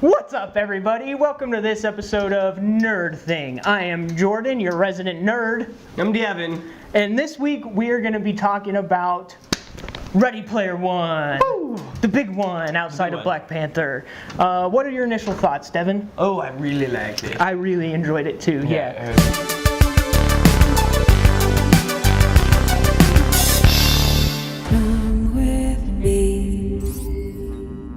What's up, everybody? Welcome to this episode of Nerd Thing. I am Jordan, your resident nerd. I'm Devin. And this week we are going to be talking about Ready Player One. Woo! The big one outside of Black Panther. What are your initial thoughts, Devin? Oh, I really liked it. I really enjoyed it too, yeah. Come with me.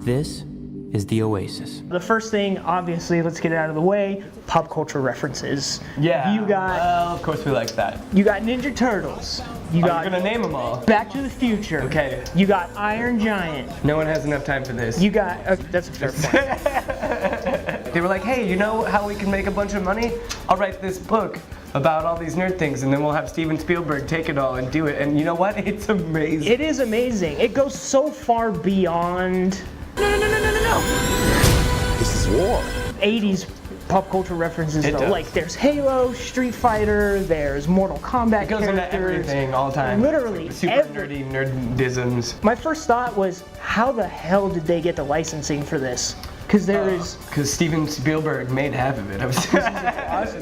This is the Oasis. The first thing, obviously, let's get it out of the way, pop culture references. Yeah. Well, of course we like that. You got Ninja Turtles. You're gonna name them all. Back to the Future. Okay. You got Iron Giant. No one has enough time for this. You got, that's a fair point. They were like, hey, you know how we can make a bunch of money? I'll write this book about all these nerd things, and then we'll have Steven Spielberg take it all and do it. And you know what? It's amazing. It is amazing. It goes so far beyond. No. This is war. 80s pop culture references though. Like there's Halo, Street Fighter, there's Mortal Kombat. It goes characters. into everything all the time. Literally like super nerdy nerdisms. My first thought was, how the hell did they get the licensing for this? Because because Steven Spielberg made half of it.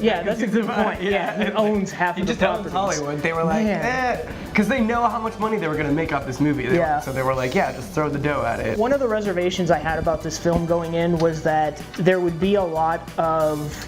Yeah, that's a good point. Yeah, he owns half of the properties. He just owns Hollywood. They were like, because they know how much money they were going to make off this movie. So they were like, yeah, just throw the dough at it. One of the reservations I had about this film going in was that there would be a lot of,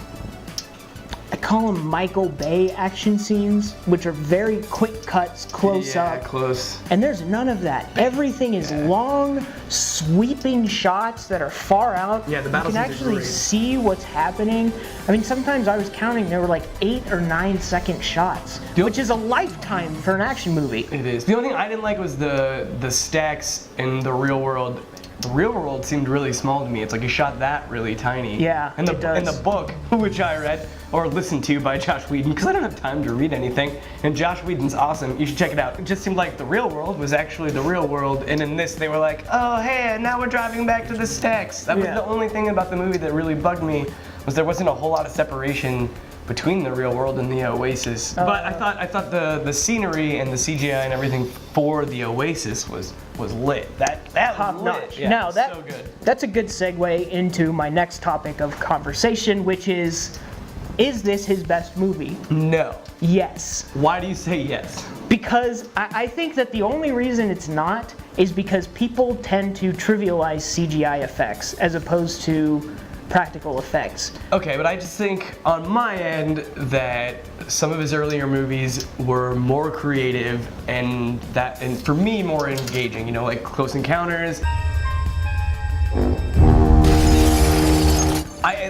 I call them Michael Bay action scenes, which are very quick cuts, close up. Yeah, close. And there's none of that. Everything is long, sweeping shots that are far out. Yeah, the battle You can scenes are actually great. see what's happening. I mean, sometimes I was counting, there were like 8 or 9 second shots, which is a lifetime for an action movie. It is. The only thing I didn't like was the stacks in the real world. The real world seemed really small to me. It's like you shot that really tiny. Yeah, in it does. In the book, which I read or listened to by Josh Whedon, because I don't have time to read anything. And Josh Whedon's awesome. You should check it out. It just seemed like the real world was actually the real world, and in this they were like, oh hey, now we're driving back to the stacks. That was the only thing about the movie that really bugged me, was there wasn't a whole lot of separation between the real world and the Oasis. But I thought the scenery and the CGI and everything for the Oasis was lit. That Top was notch. lit. Yeah, Now so good. that's a good segue into my next topic of conversation, which is this his best movie? No. Yes. Why do you say yes? Because I think that the only reason it's not is because people tend to trivialize CGI effects as opposed to practical effects. Okay, but I just think on my end that some of his earlier movies were more creative and for me more engaging, you know, like Close Encounters.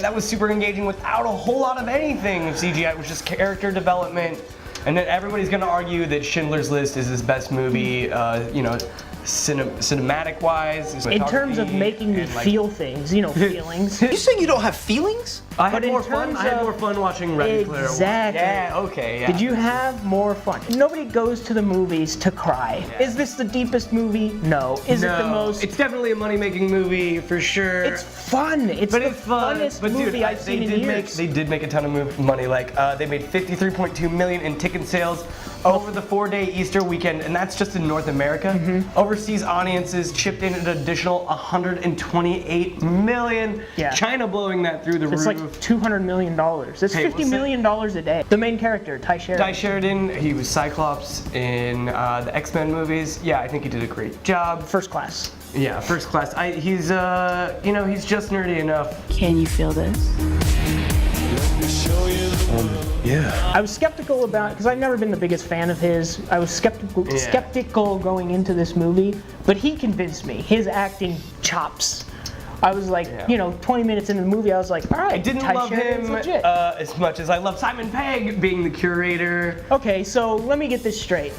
That was super engaging without a whole lot of anything of CGI. It was just character development. And then everybody's gonna argue that Schindler's List is his best movie, you know, cinematic-wise. In terms of making me feel things, you know, feelings. You saying you don't have feelings? I had more fun watching Ready Player One. Exactly. Yeah, okay, yeah. Did you have more fun? Nobody goes to the movies to cry. Yeah. Is this the deepest movie? No. Is it the most? It's definitely a money-making movie for sure. It's fun. It's the funnest movie I've seen in years. They did make a ton of money. Like they made $53.2 million in ticket sales over the 4-day Easter weekend, and that's just in North America. Overseas audiences chipped in an additional $128 million. Yeah. China blowing that through the roof. It's like $200 million. It's $50 million a day. The main character, Ty Sheridan. He was Cyclops in the X-Men movies. Yeah, I think he did a great job. First class. Yeah, first class. He's you know, he's just nerdy enough. Can you feel this? Yeah. I was skeptical about, because I've never been the biggest fan of his. I was skeptical going into this movie, but he convinced me. His acting chops. I was like, you know, 20 minutes into the movie, I was like, all right, I didn't Ty love Sheridan's him legit. as much as I love Simon Pegg being the curator. Okay, so let me get this straight.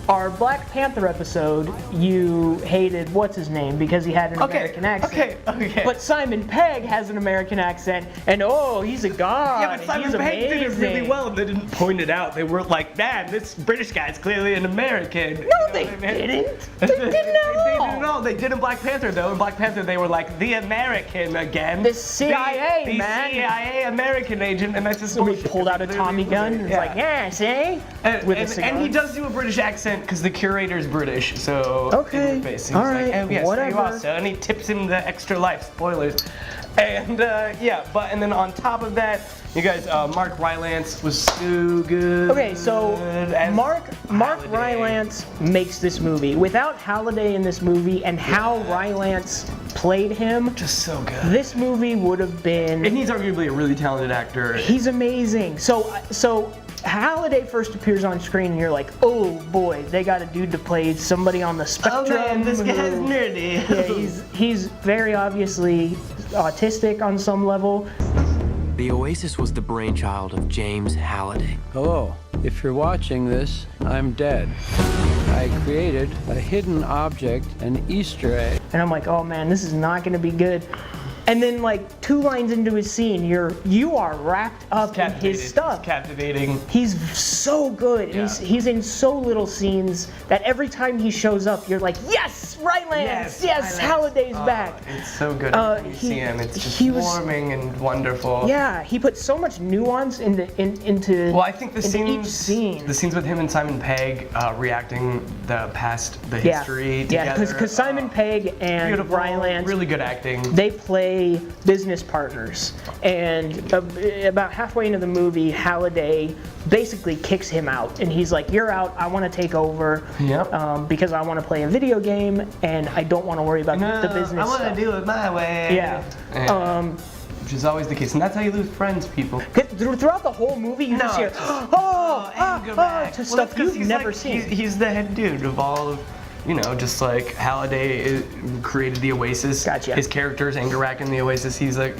Our Black Panther episode, you hated what's his name because he had an American accent. Okay. But Simon Pegg has an American accent, and oh, he's a god. Yeah, but Simon he's Pegg did it really amazing. well. They didn't point it out. They weren't like, man, this British guy's clearly an American. No, they didn't. They didn't at all. They did in Black Panther, though. In Black Panther, they were like, the American again. The CIA, the man. CIA American agent, and that's just So he bullshit. pulled out a Tommy gun and was like, yeah, see? With a cigar. And he does do a British accent because the curator's British, so Okay. he's All like, right. oh yes, Whatever. you are so, and he tips him the extra life. Spoilers. And and then on top of that, you guys, Mark Rylance was so good. Okay, so as Mark Halliday. Rylance makes this movie. Without Halliday in this movie and how Rylance played him, Just so good. this movie would have been. And he's arguably a really talented actor. He's amazing. So Halliday first appears on screen, and you're like, oh boy, they got a dude to play somebody on the spectrum. Oh man, this guy's nerdy. Yeah, he's very obviously autistic on some level. The Oasis was the brainchild of James Halliday. Hello. If you're watching this, I'm dead. I created a hidden object, an Easter egg. And I'm like, oh man, this is not gonna be good. And then like 2 lines into his scene, you are wrapped up in his stuff. He's captivating. He's so good. Yeah. He's in so little scenes that every time he shows up, you're like, yes, Rylance, yes, Halliday's back. It's so good when you see him. It's just warming and wonderful. Yeah, he put so much nuance into Well, I think the each scene. The scenes with him and Simon Pegg reacting the history together. because Simon Pegg and beautiful, Rylance, really good acting. they play business partners, and about halfway into the movie, Halliday basically kicks him out, and he's like, "You're out. I want to take over, because I want to play a video game, and I don't want to worry about the business I want stuff." to do it my way. Yeah. Which is always the case, and that's how you lose friends, people. Throughout the whole movie, you just hear, to stuff you've never seen. He's the head dude of all of. Just like Halliday created the Oasis. Gotcha. His character's Angarak in the Oasis. He's like,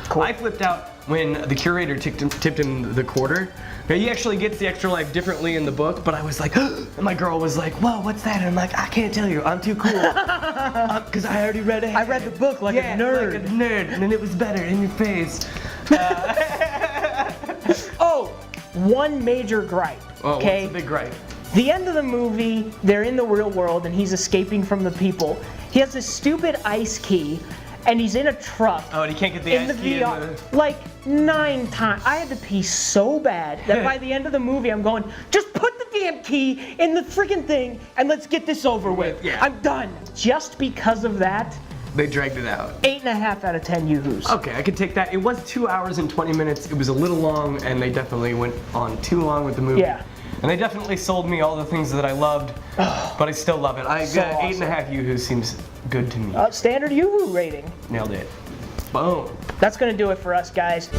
cool. I flipped out when the curator tipped him the quarter. Now, he actually gets the extra life differently in the book, but I was like, and my girl was like, whoa, what's that? And I'm like, I can't tell you. I'm too cool. Because I already read it. I read the book like a nerd. Like a nerd, and then it was better in your face. One major gripe. Oh, Okay. what's the big gripe? The end of the movie, they're in the real world and he's escaping from the people. He has this stupid ice key and he's in a truck. Oh, and he can't get the in ice the key VR. in the... Like 9 times. I had to pee so bad that by the end of the movie I'm going, just put the damn key in the freaking thing and let's get this over with. Yeah. I'm done. Just because of that, They dragged it out. 8.5 out of 10 yoo-hoos. Okay, I could take that. It was 2 hours and 20 minutes. It was a little long, and they definitely went on too long with the movie. Yeah. And they definitely sold me all the things that I loved, but I still love it. I So got 8.5 yoo-hoos seems good to me. Standard yoo-hoo rating. Nailed it. Boom. That's gonna do it for us, guys.